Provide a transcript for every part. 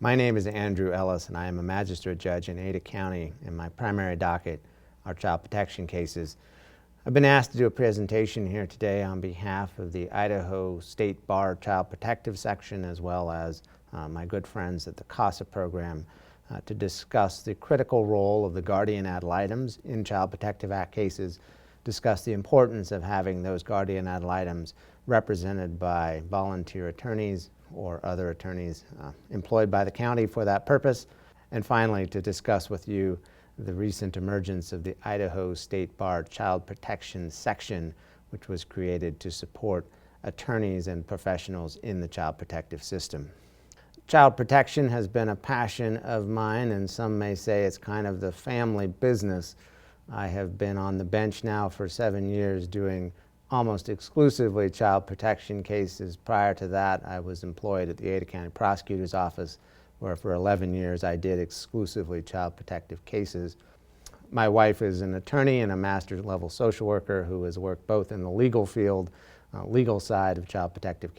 My name is Andrew Ellis, and I am a magistrate judge in Ada County. In my primary docket are child protection cases. I've been asked to do a presentation here today on behalf of the Idaho State Bar Child Protective Section, as well as my good friends at the CASA program, to discuss the critical role of the Guardian Ad Litems in Child Protective Act cases, discuss the importance of having those Guardian Ad Litems represented by volunteer attorneys or other attorneys employed by the county for that purpose, and finally to discuss with you the recent emergence of the Idaho State Bar Child Protection Section, which was created to support attorneys and professionals in the child protective system. Child protection has been a passion of mine, and some may say it's kind of the family business. I have been on the bench now for 7 years doing almost exclusively child protection cases. Prior to that, I was employed at the Ada County Prosecutor's Office, where for 11 years I did exclusively child protective cases. My wife is an attorney and a master's level social worker who has worked both in the legal field, legal side of child protective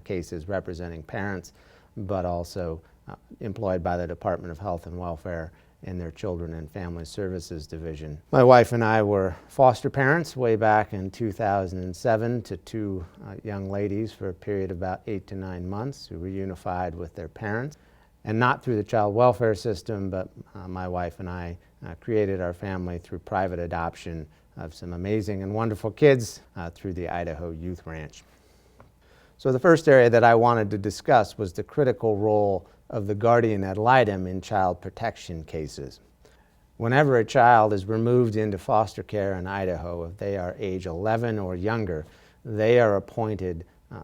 cases representing parents, but also employed by the Department of Health and Welfare in their Children and Family Services Division. My wife and I were foster parents way back in 2007 to two young ladies for a period of about 8 to 9 months who reunified with their parents. And not through the child welfare system, but my wife and I created our family through private adoption of some amazing and wonderful kids through the Idaho Youth Ranch. So the first area that I wanted to discuss was the critical role of the Guardian Ad Litem in child protection cases. Whenever a child is removed into foster care in Idaho, if they are age 11 or younger, they are appointed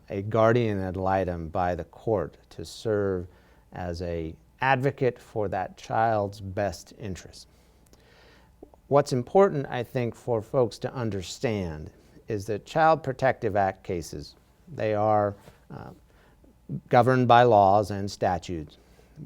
a Guardian Ad Litem by the court to serve as an advocate for that child's best interest. What's important, I think, for folks to understand is that Child Protective Act cases, they are governed by laws and statutes,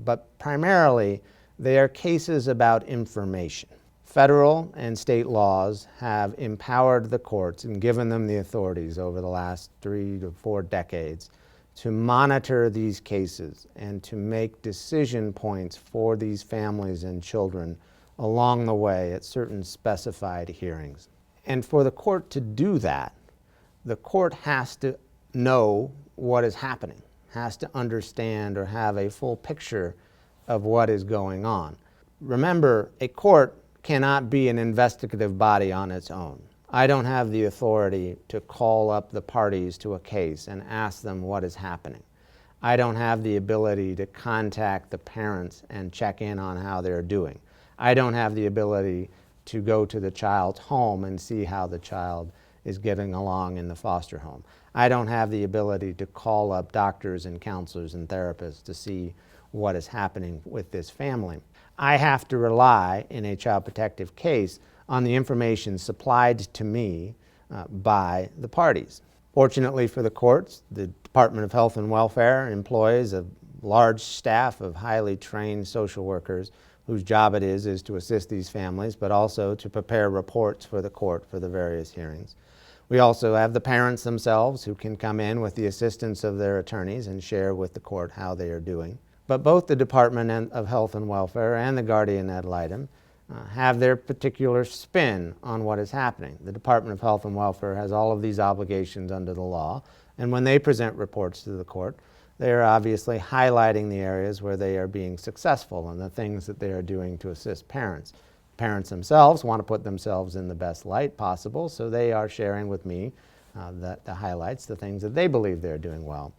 but primarily they are cases about information. Federal and state laws have empowered the courts and given them the authorities over the last 3 to 4 decades to monitor these cases and to make decision points for these families and children along the way at certain specified hearings. And for the court to do that, the court has to know what is happening, has to understand or have a full picture of what is going on. Remember, a court cannot be an investigative body on its own. I don't have the authority to call up the parties to a case and ask them what is happening. I don't have the ability to contact the parents and check in on how they're doing. I don't have the ability to go to the child's home and see how the child is getting along in the foster home. I don't have the ability to call up doctors and counselors and therapists to see what is happening with this family. I have to rely in a child protective case on the information supplied to me by the parties. Fortunately for the courts, the Department of Health and Welfare employs a large staff of highly trained social workers whose job it is to assist these families, but also to prepare reports for the court for the various hearings. We also have the parents themselves who can come in with the assistance of their attorneys and share with the court how they are doing. But both the Department of Health and Welfare and the Guardian Ad Litem have their particular spin on what is happening. The Department of Health and Welfare has all of these obligations under the law, and when they present reports to the court, they are obviously highlighting the areas where they are being successful and the things that they are doing to assist parents. Parents themselves want to put themselves in the best light possible, so they are sharing with me the highlights, the things that they believe they're doing well.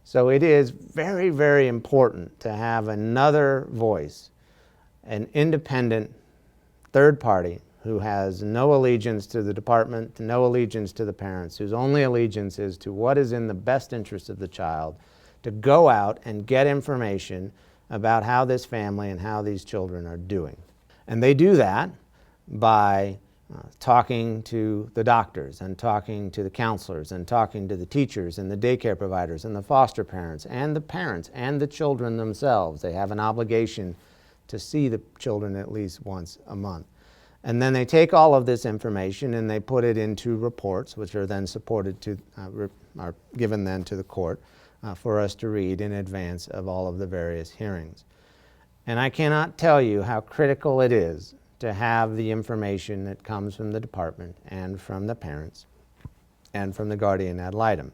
So it is very, very important to have another voice, an independent third party who has no allegiance to the department, no allegiance to the parents, whose only allegiance is to what is in the best interest of the child, to go out and get information about how this family and how these children are doing. And they do that by talking to the doctors and talking to the counselors and talking to the teachers and the daycare providers and the foster parents and the children themselves. They have an obligation to see the children at least once a month. And then they take all of this information and they put it into reports, which are then supported to, are given then to the court. for us to read in advance of all of the various hearings. And I cannot tell you how critical it is to have the information that comes from the department and from the parents and from the Guardian Ad Litem.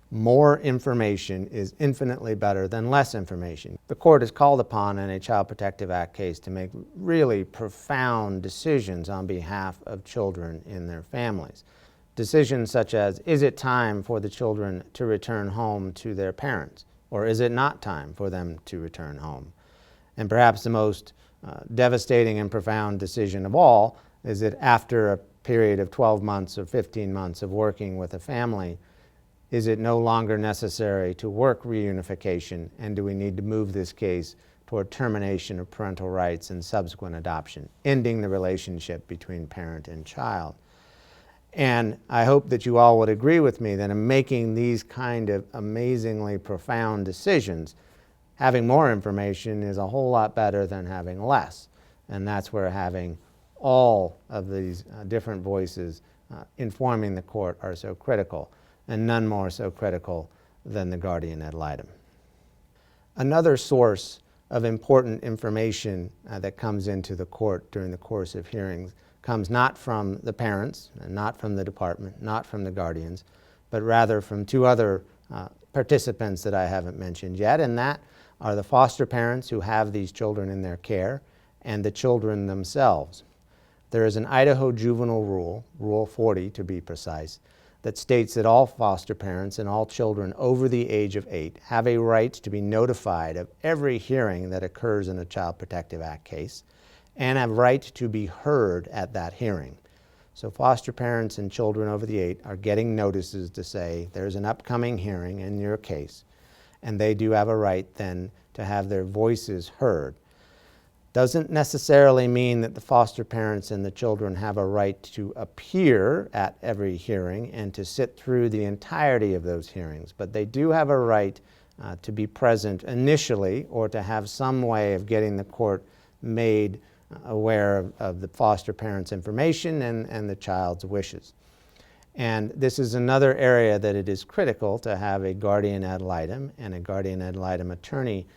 More information is infinitely better than less information. The court is called upon in a Child Protective Act case to make really profound decisions on behalf of children in their families. Decisions such as, is it time for the children to return home to their parents, or is it not time for them to return home? And perhaps the most devastating and profound decision of all is that after a period of 12 months or 15 months of working with a family, is it no longer necessary to work reunification, and do we need to move this case toward termination of parental rights and subsequent adoption, ending the relationship between parent and child? And I hope that you all would agree with me that in making these kind of amazingly profound decisions, having more information is a whole lot better than having less. And that's where having all of these different voices informing the court are so critical, and none more so critical than the Guardian Ad Litem. Another source of important information that comes into the court during the course of hearings comes not from the parents, and not from the department, not from the guardians, but rather from two other participants that I haven't mentioned yet, and that are the foster parents who have these children in their care and the children themselves. There is an Idaho juvenile rule, Rule 40 to be precise, that states that all foster parents and all children over the age of 8 have a right to be notified of every hearing that occurs in a Child Protective Act case and have right to be heard at that hearing. So foster parents and children over the 8 are getting notices to say there's an upcoming hearing in your case, and they do have a right then to have their voices heard. Doesn't necessarily mean that the foster parents and the children have a right to appear at every hearing and to sit through the entirety of those hearings, but they do have a right to be present initially, or to have some way of getting the court made aware of the foster parent's information and the child's wishes. And this is another area that it is critical to have a Guardian Ad Litem and a Guardian Ad Litem attorney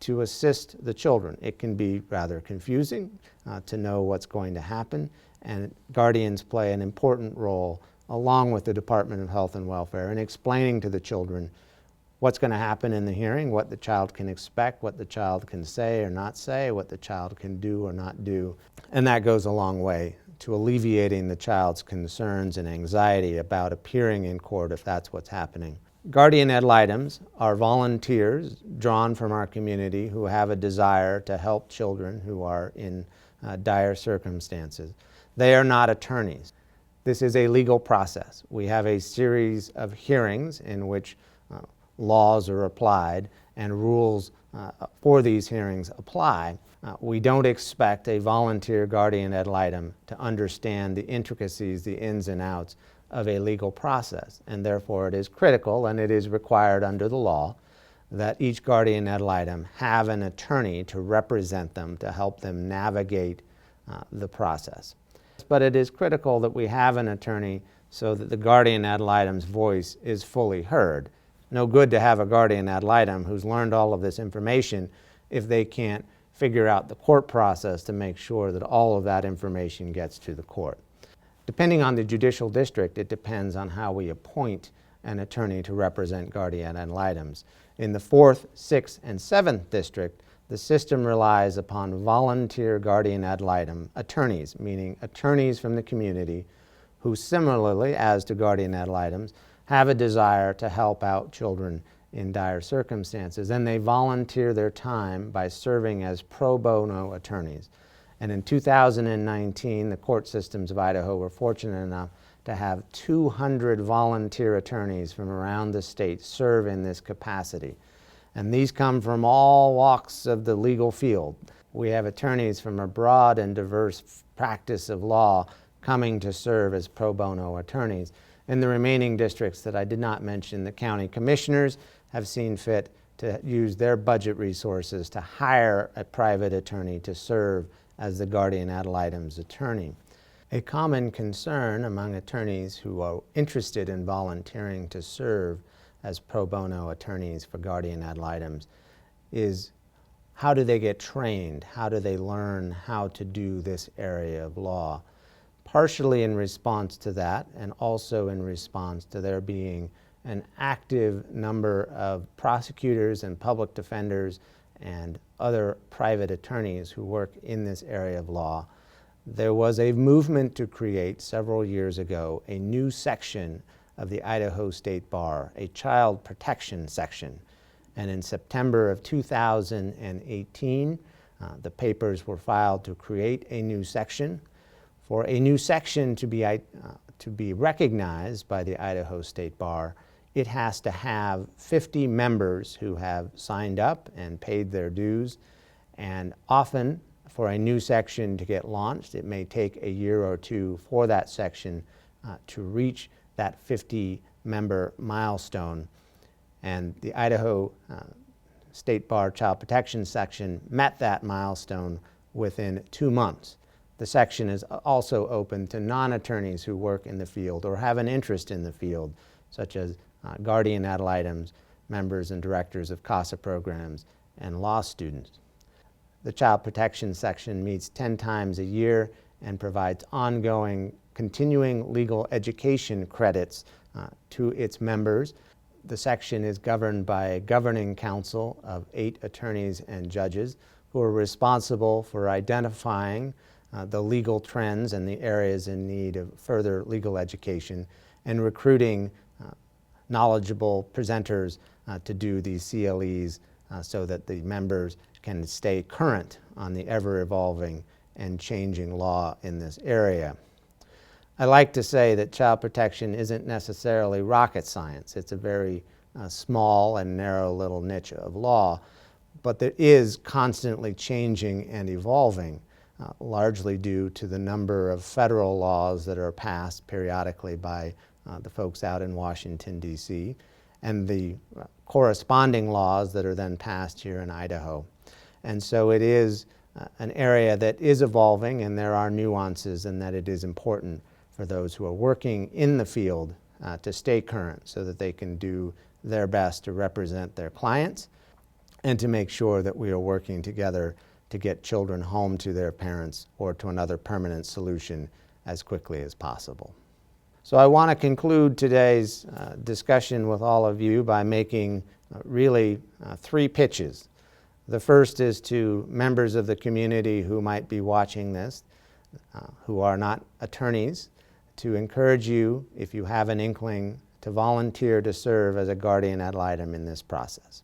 to assist the children. It can be rather confusing to know what's going to happen, and guardians play an important role along with the Department of Health and Welfare in explaining to the children what's going to happen in the hearing, what the child can expect, what the child can say or not say, what the child can do or not do. And that goes a long way to alleviating the child's concerns and anxiety about appearing in court if that's what's happening. Guardian Ad Litems are volunteers drawn from our community who have a desire to help children who are in dire circumstances. They are not attorneys. This is a legal process. We have a series of hearings in which laws are applied and rules for these hearings apply. We don't expect a volunteer Guardian Ad Litem to understand the intricacies, the ins and outs of a legal process, and therefore it is critical and it is required under the law that each Guardian Ad Litem have an attorney to represent them, to help them navigate the process. But it is critical that we have an attorney so that the Guardian Ad Litem's voice is fully heard. No good to have a Guardian Ad Litem who's learned all of this information if they can't figure out the court process to make sure that all of that information gets to the court. Depending on the judicial district, it depends on how we appoint an attorney to represent Guardian Ad Litems. In the 4th, 6th, and 7th district, the system relies upon volunteer Guardian Ad Litem attorneys, meaning attorneys from the community who similarly, as to Guardian Ad Litems, have a desire to help out children in dire circumstances, and they volunteer their time by serving as pro bono attorneys. And in 2019, the court systems of Idaho were fortunate enough to have 200 volunteer attorneys from around the state serve in this capacity. And these come from all walks of the legal field. We have attorneys from a broad and diverse practice of law coming to serve as pro bono attorneys. In the remaining districts that I did not mention, the county commissioners have seen fit to use their budget resources to hire a private attorney to serve as the Guardian Ad Litem's attorney. A common concern among attorneys who are interested in volunteering to serve as pro bono attorneys for Guardian Ad Litems is how do they get trained? How do they learn how to do this area of law? Partially in response to that, and also in response to there being an active number of prosecutors and public defenders and other private attorneys who work in this area of law, there was a movement to create several years ago a new section of the Idaho State Bar, a child protection section. And in September of 2018, the papers were filed to create a new section. For a new section to be recognized by the Idaho State Bar, it has to have 50 members who have signed up and paid their dues. And often, for a new section to get launched, it may take a year or two for that section to reach that 50-member milestone. And the Idaho State Bar Child Protection Section met that milestone within 2 months. The section is also open to non-attorneys who work in the field or have an interest in the field, such as Guardian Ad Litems, members and directors of CASA programs, and law students. The Child Protection Section meets 10 times a year and provides ongoing, continuing legal education credits to its members. The section is governed by a governing council of 8 attorneys and judges who are responsible for identifying the legal trends and the areas in need of further legal education and recruiting knowledgeable presenters to do these CLEs so that the members can stay current on the ever-evolving and changing law in this area. I like to say that child protection isn't necessarily rocket science. It's a very small and narrow little niche of law, but that is constantly changing and evolving, largely due to the number of federal laws that are passed periodically by the folks out in Washington, D.C., and the corresponding laws that are then passed here in Idaho. And so it is an area that is evolving, and there are nuances, and that it is important for those who are working in the field to stay current so that they can do their best to represent their clients and to make sure that we are working together to get children home to their parents or to another permanent solution as quickly as possible. So I want to conclude today's discussion with all of you by making really 3 pitches. The first is to members of the community who might be watching this, who are not attorneys, to encourage you, if you have an inkling, to volunteer to serve as a guardian ad litem in this process.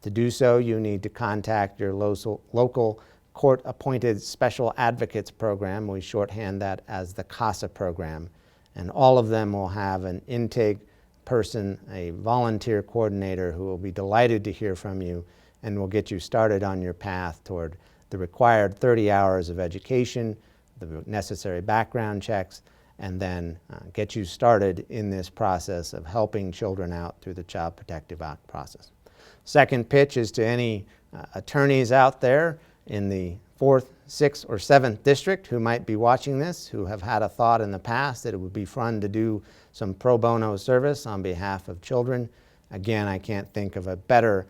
To do so, you need to contact your local court-appointed special advocates program. We shorthand that as the CASA program. And all of them will have an intake person, a volunteer coordinator who will be delighted to hear from you and will get you started on your path toward the required 30 hours of education, the necessary background checks, and then get you started in this process of helping children out through the Child Protective Act process. Second pitch is to any attorneys out there in the 4th, 6th, or 7th district who might be watching this, who have had a thought in the past that it would be fun to do some pro bono service on behalf of children. Again, I can't think of a better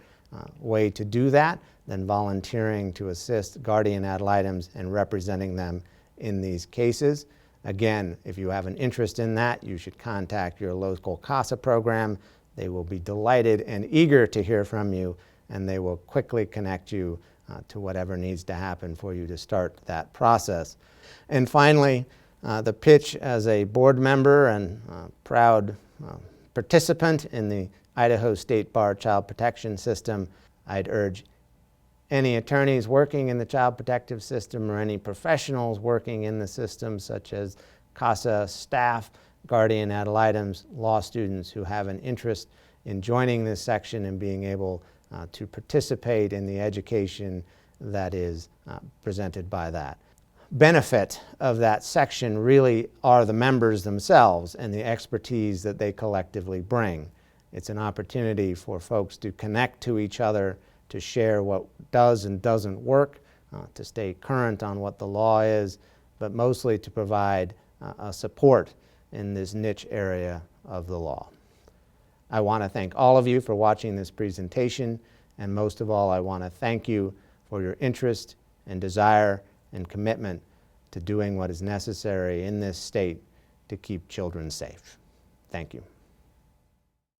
way to do that than volunteering to assist guardian ad litems and representing them in these cases. Again, if you have an interest in that, you should contact your local CASA program. They will be delighted and eager to hear from you, and they will quickly connect you to whatever needs to happen for you to start that process. And finally, the pitch as a board member and proud participant in the Idaho State Bar Child Protection System, I'd urge any attorneys working in the child protective system or any professionals working in the system, such as CASA staff, guardian ad litems, law students who have an interest in joining this section and being able to participate in the education that is presented by that. Benefit of that section really are the members themselves and the expertise that they collectively bring. It's an opportunity for folks to connect to each other, to share what does and doesn't work, to stay current on what the law is, but mostly to provide support in this niche area of the law. I want to thank all of you for watching this presentation, and most of all, I want to thank you for your interest and desire and commitment to doing what is necessary in this state to keep children safe. Thank you.